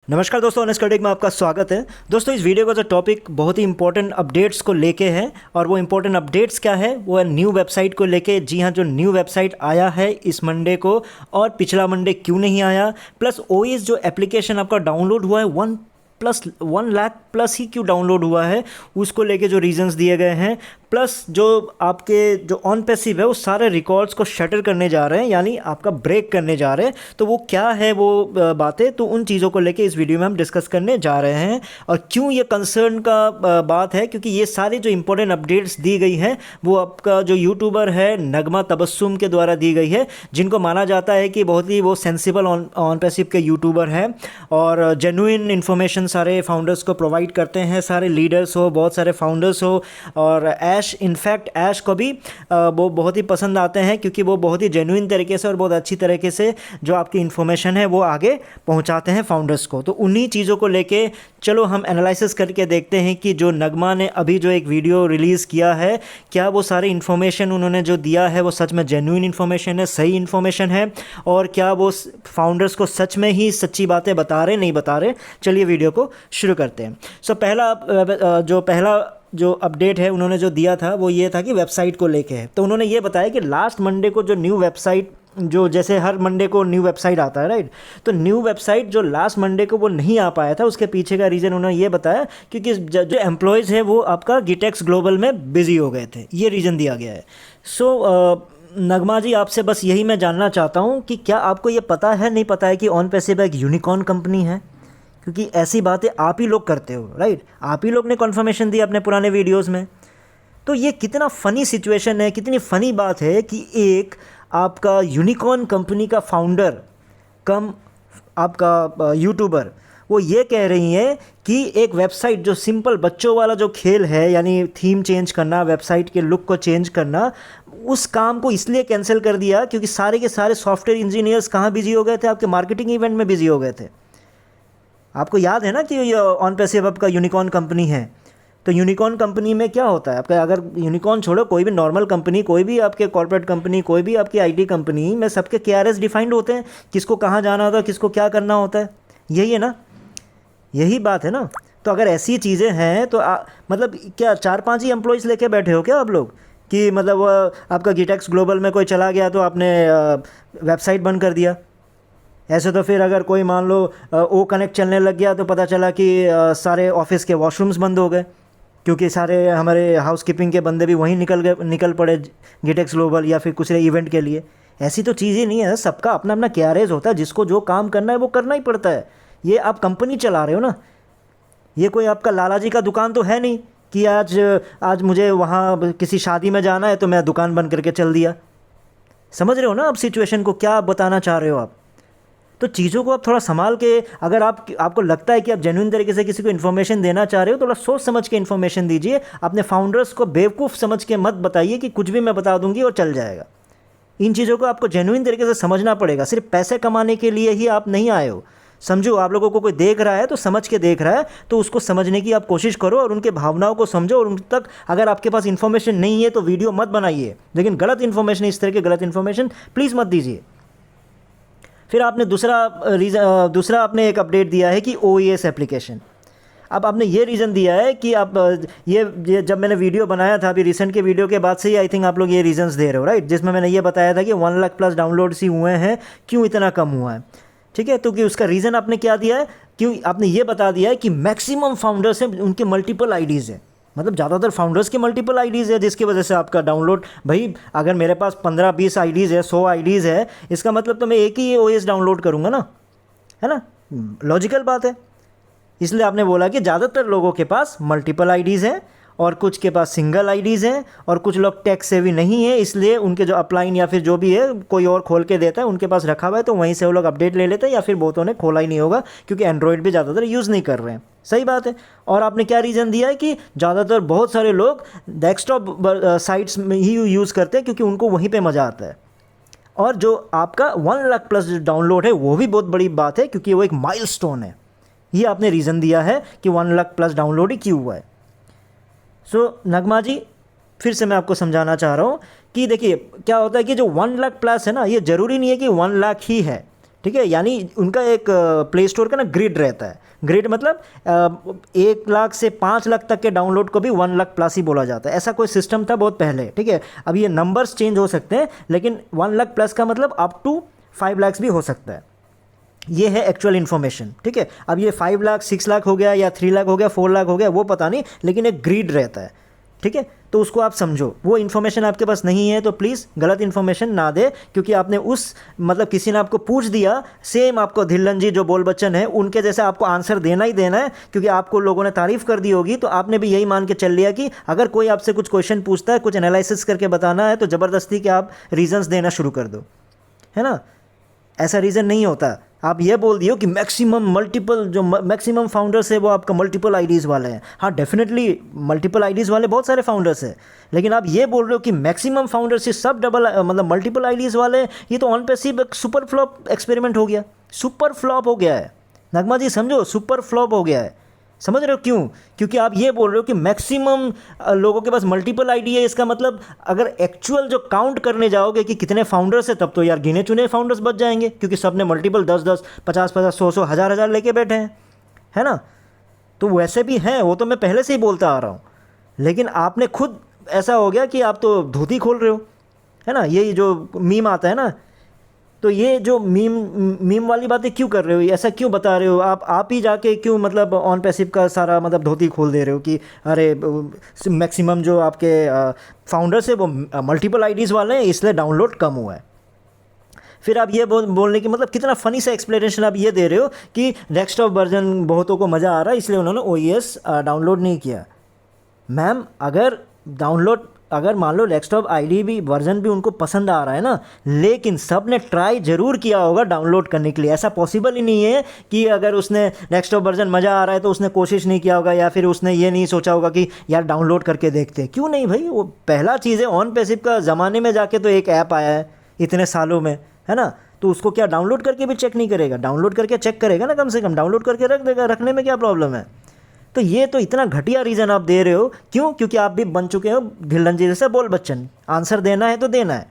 नमस्कार दोस्तों, honest critic में आपका स्वागत है। दोस्तों, इस वीडियो का जो टॉपिक बहुत ही इंपॉर्टेंट अपडेट्स को लेके है और वो इंपॉर्टेंट अपडेट्स क्या है, वो है न्यू वेबसाइट को लेके। जी हाँ, जो न्यू वेबसाइट आया है इस मंडे को और पिछला मंडे क्यों नहीं आया, प्लस ओएस जो एप्लीकेशन आपका डाउनलोड हुआ है 1 लाख प्लस ही क्यों डाउनलोड हुआ है, उसको लेके जो रीजंस दिए गए हैं, प्लस जो आपके जो ऑन पैसिव है वो सारे रिकॉर्ड्स को शटर करने जा रहे हैं, यानी आपका ब्रेक करने जा रहे हैं। तो वो क्या है वो बातें, तो उन चीज़ों को लेके इस वीडियो में हम डिस्कस करने जा रहे हैं। और क्यों ये कंसर्न का बात है, क्योंकि ये सारी जो इंपॉर्टेंट अपडेट्स दी गई हैं वो आपका जो यूट्यूबर है नगमा तबस्सुम के द्वारा दी गई है, जिनको माना जाता है कि बहुत ही वो सेंसिबल ऑन पैसिव के यूट्यूबर हैं और जेन्युइन इन्फॉर्मेशन सारे फाउंडर्स को प्रोवाइड करते हैं, सारे लीडर्स हो, बहुत सारे फाउंडर्स हो। और इनफैक्ट ऐश को भी वो बहुत ही पसंद आते हैं, क्योंकि वो बहुत ही जेन्युइन तरीके से और बहुत अच्छी तरीके से जो आपकी इन्फॉर्मेशन है वो आगे पहुंचाते हैं फाउंडर्स को। तो उन्हीं चीज़ों को लेके चलो हम एनालिसिस करके देखते हैं कि जो नगमा ने अभी जो एक वीडियो रिलीज़ किया है, क्या वो सारी इन्फॉर्मेशन उन्होंने जो दिया है वो सच में जेन्युइन इन्फॉर्मेशन है, सही इन्फॉर्मेशन है, और क्या वो फाउंडर्स को सच में ही सच्ची बातें बता रहे नहीं बता रहे। चलिए वीडियो को शुरू करते हैं। पहला जो अपडेट है उन्होंने जो दिया था वो ये था कि वेबसाइट को लेके है। तो उन्होंने ये बताया कि लास्ट मंडे को जो न्यू वेबसाइट, जो जैसे हर मंडे को न्यू वेबसाइट आता है राइट, तो न्यू वेबसाइट जो लास्ट मंडे को वो नहीं आ पाया था, उसके पीछे का रीज़न उन्होंने ये बताया क्योंकि जो एम्प्लॉयज़ हैं वो आपका गिटेक्स ग्लोबल में बिजी हो गए थे, ये रीज़न दिया गया है। नगमा जी, आपसे बस यही मैं जानना चाहता हूँ कि क्या आपको ये पता है, नहीं पता है कि ऑन पैसिव एक यूनिकॉर्न कंपनी है? क्योंकि ऐसी बातें आप ही लोग करते हो राइट, आप ही लोग ने कन्फर्मेशन दी अपने पुराने वीडियोस में। तो ये कितना फ़नी सिचुएशन है, कितनी फ़नी बात है कि एक आपका यूनिकॉर्न कंपनी का फाउंडर कम आपका यूट्यूबर वो ये कह रही है कि एक वेबसाइट जो सिंपल बच्चों वाला जो खेल है, यानी थीम चेंज करना, वेबसाइट के लुक को चेंज करना, उस काम को इसलिए कैंसिल कर दिया क्योंकि सारे के सारे सॉफ्टवेयर इंजीनियर्स कहाँ बिजी हो गए थे? आपके मार्केटिंग इवेंट में बिजी हो गए थे। आपको याद है ना कि ये ऑन पैसिव आपका यूनिकॉर्न कंपनी है। तो यूनिकॉर्न कंपनी में क्या होता है आपका, अगर यूनिकॉर्न छोड़ो, कोई भी नॉर्मल कंपनी, कोई भी आपके कॉर्पोरेट कंपनी, कोई भी आपकी आईटी कंपनी में सबके केआरएस डिफाइंड होते हैं, किसको कहाँ जाना होता है, किसको क्या करना होता है। यही है ना, यही बात है ना। तो अगर ऐसी चीज़ें हैं तो मतलब क्या 4-5 ही एम्प्लॉयज़ लेके बैठे हो क्या आप लोग कि मतलब आपका गिटेक्स ग्लोबल में कोई चला गया तो आपने वेबसाइट बंद कर दिया? ऐसे तो फिर अगर कोई मान लो ओ कनेक्ट चलने लग गया तो पता चला कि सारे ऑफिस के वॉशरूम्स बंद हो गए, क्योंकि सारे हमारे हाउसकीपिंग के बंदे भी वहीं निकल पड़े गिटेक्स ग्लोबल या फिर कुछ इवेंट के लिए। ऐसी तो चीज़ ही नहीं है, सबका अपना अपना कैरेज होता है, जिसको जो काम करना है वो करना ही पड़ता है। ये आप कंपनी चला रहे हो ना, ये कोई आपका लाला जी का दुकान तो है नहीं कि आज मुझे वहाँ किसी शादी में जाना है तो मैं दुकान बंद करके चल दिया। समझ रहे हो ना आप सिचुएशन को, क्या बताना चाह रहे हो आप? तो चीज़ों को आप थोड़ा संभाल के, अगर आपको लगता है कि आप जेन्युइन तरीके से किसी को इन्फॉर्मेशन देना चाह रहे हो, थोड़ा सोच समझ के इन्फॉर्मेशन दीजिए। अपने फाउंडर्स को बेवकूफ़ समझ के मत बताइए कि कुछ भी मैं बता दूंगी और चल जाएगा। इन चीज़ों को आपको जेन्युइन तरीके से समझना पड़ेगा। सिर्फ पैसे कमाने के लिए ही आप नहीं आए हो। समझो, आप लोगों को कोई देख रहा है तो समझ के देख रहा है, तो उसको समझने की आप कोशिश करो और उनके भावनाओं को समझो। और उन तक अगर आपके पास इन्फॉर्मेशन नहीं है तो वीडियो मत बनाइए, लेकिन गलत इन्फॉर्मेशन, इस तरह की गलत इन्फॉर्मेशन प्लीज़ मत दीजिए। फिर आपने दूसरा आपने एक अपडेट दिया है कि ओएस एप्लीकेशन। अब आपने ये रीज़न दिया है कि आप ये जब मैंने वीडियो बनाया था अभी रिसेंट के वीडियो के बाद से ही आई थिंक आप लोग ये रीजंस दे रहे हो राइट, जिसमें मैंने ये बताया था कि 1 लाख प्लस डाउनलोड्स ही हुए हैं, क्यों इतना कम हुआ है। ठीक है, तो कि उसका रीज़न आपने क्या दिया है, क्यों आपने ये बता दिया है कि मैक्सिमम फाउंडर्स हैं उनके मल्टीपल आईडीज़ हैं, मतलब ज़्यादातर फाउंडर्स के मल्टीपल आईडीज़ है, जिसकी वजह से आपका डाउनलोड, भाई अगर मेरे पास 15-20 आईडीज़ है, 100 आईडीज़ है, इसका मतलब तो मैं एक ही ओएस डाउनलोड करूँगा ना, है ना, लॉजिकल बात है। इसलिए आपने बोला कि ज़्यादातर लोगों के पास मल्टीपल आईडीज़ हैं और कुछ के पास सिंगल आईडीज़ हैं, और कुछ लोग टेक सेवी नहीं है, इसलिए उनके जो अपलाइन या फिर जो भी है कोई और खोल के देता है, उनके पास रखा हुआ है, तो वहीं से वो लोग अपडेट ले लेते हैं, या फिर बहुतों ने खोला ही नहीं होगा क्योंकि एंड्रॉयड भी ज़्यादातर यूज़ नहीं कर रहे हैं। सही बात है। और आपने क्या रीज़न दिया है कि ज़्यादातर बहुत सारे लोग डेस्कटॉप साइट्स में ही यूज़ करते हैं क्योंकि उनको वहीं पर मज़ा आता है। और जो आपका 1 लाख प्लस डाउनलोड है वो भी बहुत बड़ी बात है, क्योंकि वो एक माइलस्टोन है। ये आपने रीज़न दिया है कि 1 लाख प्लस डाउनलोड ही क्यों हुआ है। नगमा जी, फिर से मैं आपको समझाना चाह रहा हूँ कि देखिए क्या होता है कि जो 1 लाख प्लस है ना, ये ज़रूरी नहीं है कि 1 लाख ही है। ठीक है, यानी उनका एक प्ले स्टोर का ना ग्रिड रहता है। ग्रिड मतलब 1 लाख से 5 लाख तक के डाउनलोड को भी 1 लाख प्लस ही बोला जाता है। ऐसा कोई सिस्टम था बहुत पहले, ठीक है। अब ये नंबर्स चेंज हो सकते हैं, लेकिन 1 लाख प्लस का मतलब अप टू 5 लाख भी हो सकता है। ये है एक्चुअल इन्फॉर्मेशन, ठीक है। अब ये 5 लाख 6 लाख हो गया या 3 लाख हो गया 4 लाख हो गया वो पता नहीं, लेकिन एक ग्रिड रहता है, ठीक है। तो उसको आप समझो। वो इन्फॉर्मेशन आपके पास नहीं है तो प्लीज़ गलत इन्फॉर्मेशन ना दे, क्योंकि आपने उस मतलब किसी ने आपको पूछ दिया, सेम आपको धिल्लन जी जो बोल बच्चन है उनके जैसे आपको आंसर देना ही देना है, क्योंकि आपको लोगों ने तारीफ़ कर दी होगी तो आपने भी यही मान के चल लिया कि अगर कोई आपसे कुछ क्वेश्चन पूछता है, कुछ एनालिसिस करके बताना है तो ज़बरदस्ती के आप रीजंस देना शुरू कर दो, है ना। ऐसा रीज़न नहीं होता। आप ये बोल दियो कि मैक्सिमम मल्टीपल जो मैक्सिमम फाउंडर्स है वो आपका मल्टीपल आईडीज़ वाले हैं। हाँ, डेफिनेटली मल्टीपल आईडीज़ वाले बहुत सारे फाउंडर्स हैं, लेकिन आप ये बोल रहे हो कि मैक्सिमम फाउंडर्स से सब डबल मतलब मल्टीपल आईडीज़ वाले हैं, ये तो ऑन पैसिव एक सुपर फ्लॉप एक्सपेरिमेंट हो गया, सुपर फ्लॉप हो गया है। नगमा जी समझो, सुपर फ्लॉप हो गया है। समझ रहे हो क्यों? क्योंकि आप ये बोल रहे हो कि मैक्सिमम लोगों के पास मल्टीपल आईडी है। इसका मतलब अगर एक्चुअल जो काउंट करने जाओगे कि कितने फाउंडर्स है, तब तो यार गिने चुने फाउंडर्स बच जाएंगे, क्योंकि सब ने मल्टीपल 10-10, 50-50, 100-100, 1000-1000 लेके बैठे हैं, है ना। तो वैसे भी हैं, वो तो मैं पहले से ही बोलता आ रहा हूँ, लेकिन आपने खुद ऐसा हो गया कि आप तो धोती खोल रहे हो, है ना। यही जो मीम आता है ना, तो ये जो मीम वाली बातें क्यों कर रहे हो, ऐसा क्यों बता रहे हो आप ही जाके क्यों मतलब ऑन पैसिव का सारा मतलब धोती खोल दे रहे हो कि अरे मैक्सिमम जो आपके फाउंडर्स है वो मल्टीपल आईडीज़ वाले हैं इसलिए डाउनलोड कम हुआ है। फिर आप ये बोलने की मतलब कितना फ़नी सा एक्सप्लेनेशन आप ये दे रहे हो कि डेस्कटॉप वर्जन बहुतों को मज़ा आ रहा है इसलिए उन्होंने OES डाउनलोड नहीं किया। मैम अगर मान लो डेस्कटॉप आईडी भी वर्जन भी उनको पसंद आ रहा है ना, लेकिन सब ने ट्राई ज़रूर किया होगा डाउनलोड करने के लिए। ऐसा पॉसिबल ही नहीं है कि अगर उसने डेस्कटॉप वर्जन मज़ा आ रहा है तो उसने कोशिश नहीं किया होगा, या फिर उसने ये नहीं सोचा होगा कि यार डाउनलोड करके देखते हैं। क्यों नहीं भाई, वो पहला चीज़ है। ऑन पैसिव का ज़माने में जाके तो एक ऐप आया है इतने सालों में, है ना। तो उसको क्या डाउनलोड करके भी चेक नहीं करेगा? डाउनलोड करके चेक करेगा ना, कम से कम डाउनलोड करके रख देगा। रखने में क्या प्रॉब्लम है? तो ये तो इतना घटिया रीज़न आप दे रहे हो। क्यों? क्योंकि आप भी बन चुके हो धिल्लन जी जैसे बोल बच्चन। आंसर देना है तो देना है,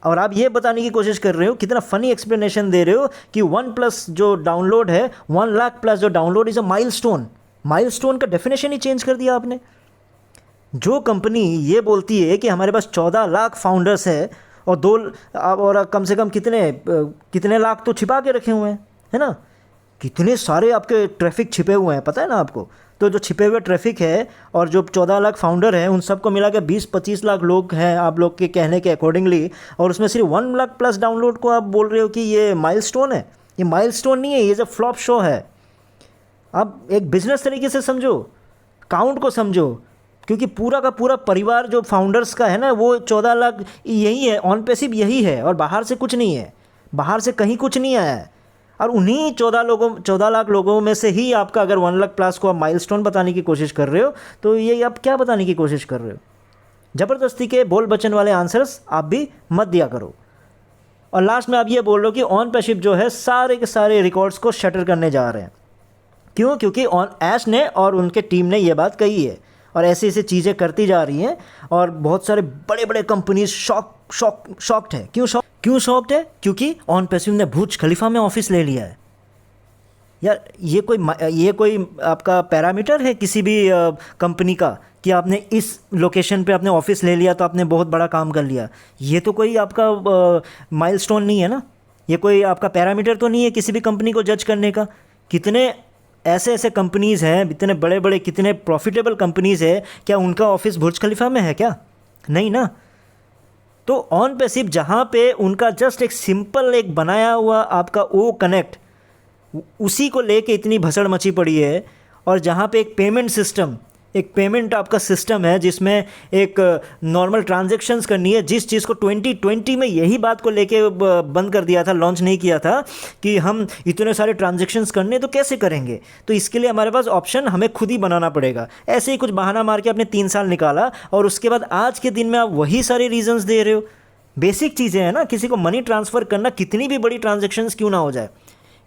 और आप ये बताने की कोशिश कर रहे हो, कितना फ़नी एक्सप्लेनेशन दे रहे हो कि 1+ जो डाउनलोड है, 1 लाख प्लस जो download is a milestone. Milestone का डेफिनेशन ही चेंज कर दिया आपने। जो कंपनी ये बोलती है कि हमारे पास 14 लाख फाउंडर्स है और कम से कम कितने लाख तो छिपा के रखे हुए हैं, है ना। कितने सारे आपके ट्रैफिक छिपे हुए हैं, पता है ना आपको। तो जो छिपे हुए ट्रैफिक है और जो 14 लाख फाउंडर हैं उन सबको मिला के 20-25 लाख लोग हैं आप लोग के कहने के अकॉर्डिंगली, और उसमें सिर्फ 1 लाख प्लस डाउनलोड को आप बोल रहे हो कि ये माइलस्टोन है। ये माइलस्टोन नहीं है, ये जो फ्लॉप शो है। आप एक बिजनेस तरीके से समझो, काउंट को समझो, क्योंकि पूरा का पूरा परिवार जो फाउंडर्स का है ना वो 14 लाख यही है, ऑन पैसिव यही है, और बाहर से कुछ नहीं है, बाहर से कहीं कुछ नहीं आया है। और उन्हीं 14 लाख लोगों में से ही आपका अगर 1 लाख प्लस को आप माइलस्टोन बताने की कोशिश कर रहे हो, तो ये आप क्या बताने की कोशिश कर रहे हो? ज़बरदस्ती के बोल बचन वाले आंसर्स आप भी मत दिया करो। और लास्ट में आप ये बोल रहे हो कि ऑन पैसिव जो है सारे के सारे रिकॉर्ड्स को शटर करने जा रहे हैं। क्यों? क्योंकि ऐश ने और उनके टीम ने ये बात कही है, और ऐसी ऐसी चीज़ें करती जा रही हैं, और बहुत सारे बड़े बड़े कंपनीज शॉक्ड है। क्यों शॉक्ड है? क्योंकि ऑन पैसिव ने बुर्ज खलीफा में ऑफिस ले लिया है। यार ये कोई आपका पैरामीटर है किसी भी कंपनी का कि आपने इस लोकेशन पे आपने ऑफिस ले लिया तो आपने बहुत बड़ा काम कर लिया? ये तो कोई आपका माइलस्टोन नहीं है ना, ये कोई आपका पैरामीटर तो नहीं है किसी भी कंपनी को जज करने का। कितने ऐसे कंपनीज़ हैं, इतने बड़े बड़े कितने प्रॉफिटेबल कंपनीज़ है, क्या उनका ऑफिस बुर्ज खलीफा में है क्या? नहीं ना। तो ऑन पैसिव जहाँ पे उनका जस्ट एक सिंपल एक बनाया हुआ आपका ओ कनेक्ट, उसी को लेके इतनी भसड़ मची पड़ी है, और जहाँ पे एक पेमेंट आपका सिस्टम है जिसमें एक नॉर्मल ट्रांजैक्शंस करनी है, जिस चीज़ को 2020 में यही बात को लेके बंद कर दिया था, लॉन्च नहीं किया था कि हम इतने सारे ट्रांजैक्शंस करने तो कैसे करेंगे। तो इसके लिए हमारे पास ऑप्शन हमें खुद ही बनाना पड़ेगा। ऐसे ही कुछ बहाना मार के आपने 3 साल निकाला, और उसके बाद आज के दिन में आप वही सारे रीजंस दे रहे हो। बेसिक चीज़ें हैं ना, किसी को मनी ट्रांसफ़र करना, कितनी भी बड़ी ट्रांजैक्शंस क्यों ना हो जाए,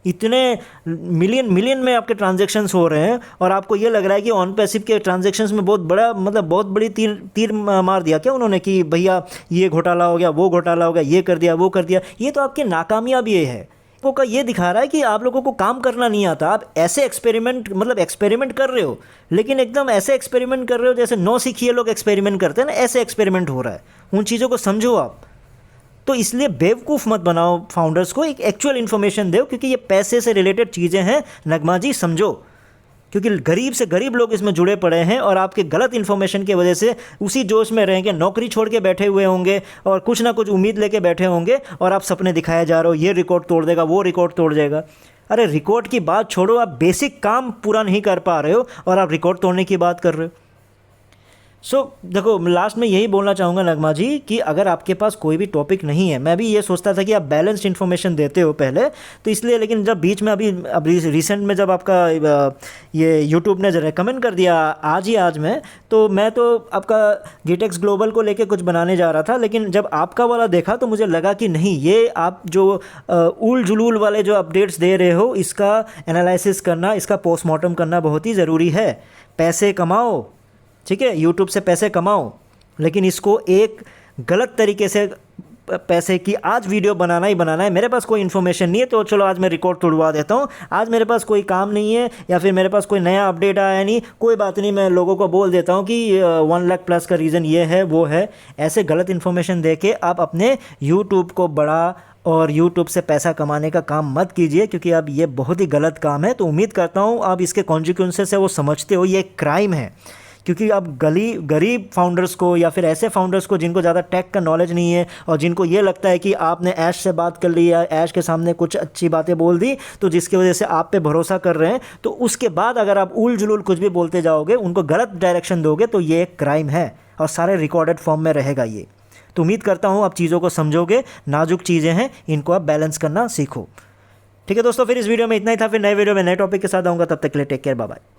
इतने मिलियन में आपके ट्रांजैक्शंस हो रहे हैं, और आपको ये लग रहा है कि ऑन पैसिव के ट्रांजैक्शंस में बहुत बड़ी तीर मार दिया क्या उन्होंने कि भैया ये घोटाला हो गया, वो घोटाला हो गया, ये कर दिया, वो कर दिया। ये तो आपकी नाकामयाबी है। लोगों का ये दिखा रहा है कि आप लोगों को काम करना नहीं आता, आप ऐसे एक्सपेरिमेंट मतलब एक्सपेरिमेंट कर रहे हो, लेकिन एकदम ऐसे एक्सपेरिमेंट कर रहे हो जैसे नौसिखिए लोग एक्सपेरिमेंट करते हैं ना, ऐसे एक्सपेरिमेंट हो रहा है। उन चीज़ों को समझो आप। तो इसलिए बेवकूफ़ मत बनाओ फाउंडर्स को, एक एक्चुअल इन्फॉर्मेशन दो, क्योंकि ये पैसे से रिलेटेड चीज़ें हैं नगमा जी, समझो। क्योंकि गरीब से गरीब लोग इसमें जुड़े पड़े हैं और आपके गलत इन्फॉर्मेशन की वजह से उसी जोश में रहेंगे, नौकरी छोड़ के बैठे हुए होंगे और कुछ ना कुछ उम्मीद लेके बैठे होंगे और आप सपने दिखाए जा रहे हो, ये रिकॉर्ड तोड़ देगा, वो रिकॉर्ड तोड़ जाएगा। अरे रिकॉर्ड की बात छोड़ो, आप बेसिक काम पूरा नहीं कर पा रहे हो और आप रिकॉर्ड तोड़ने की बात कर रहे हो। देखो, लास्ट में यही बोलना चाहूँगा नगमा जी कि अगर आपके पास कोई भी टॉपिक नहीं है, मैं भी ये सोचता था कि आप बैलेंस्ड इन्फॉर्मेशन देते हो पहले, तो इसलिए, लेकिन जब बीच में अभी रिसेंट में जब आपका ये यूट्यूब ने रेकमेंड कर दिया आज में, तो मैं तो आपका गिटेक्स ग्लोबल को लेके कुछ बनाने जा रहा था, लेकिन जब आपका वाला देखा तो मुझे लगा कि नहीं, ये आप जो उल जुलूल वाले जो अपडेट्स दे रहे हो, इसका एनालिसिस करना, इसका पोस्टमार्टम करना बहुत ही ज़रूरी है। पैसे कमाओ, ठीक है, यूट्यूब से पैसे कमाओ, लेकिन इसको एक गलत तरीके से पैसे की आज वीडियो बनाना ही बनाना है। मेरे पास कोई इन्फॉर्मेशन नहीं है तो चलो आज मैं रिकॉर्ड तोड़वा देता हूँ, आज मेरे पास कोई काम नहीं है या फिर मेरे पास कोई नया अपडेट आया नहीं, कोई बात नहीं, मैं लोगों को बोल देता हूँ कि 1 लाख प्लस का रीज़न ये है वो है। ऐसे गलत इन्फॉर्मेशन दे के आप अपने यूट्यूब को बड़ा और यूट्यूब से पैसा कमाने का काम मत कीजिए, क्योंकि अब ये बहुत ही गलत काम है। तो उम्मीद करता हूँ आप इसके कॉन्सिक्वेंसेस है वो समझते हो, ये एक क्राइम है। क्योंकि अब गरीब फाउंडर्स को या फिर ऐसे फाउंडर्स को जिनको ज़्यादा टेक का नॉलेज नहीं है और जिनको ये लगता है कि आपने ऐश से बात कर ली या ऐश के सामने कुछ अच्छी बातें बोल दी तो जिसकी वजह से आप पे भरोसा कर रहे हैं, तो उसके बाद अगर आप उल जुलूल कुछ भी बोलते जाओगे, उनको गलत डायरेक्शन दोगे, तो ये एक क्राइम है और सारे रिकॉर्डेड फॉर्म में रहेगा ये। तो उम्मीद करता हूँ आप चीज़ों को समझोगे, नाजुक चीज़ें हैं, इनको आप बैलेंस करना सीखो। ठीक है दोस्तों, फिर इस वीडियो में इतना ही था, फिर नए वीडियो में नए टॉपिक के साथ आऊँगा, तब तक के लिए टेक केयर, बाय बाय।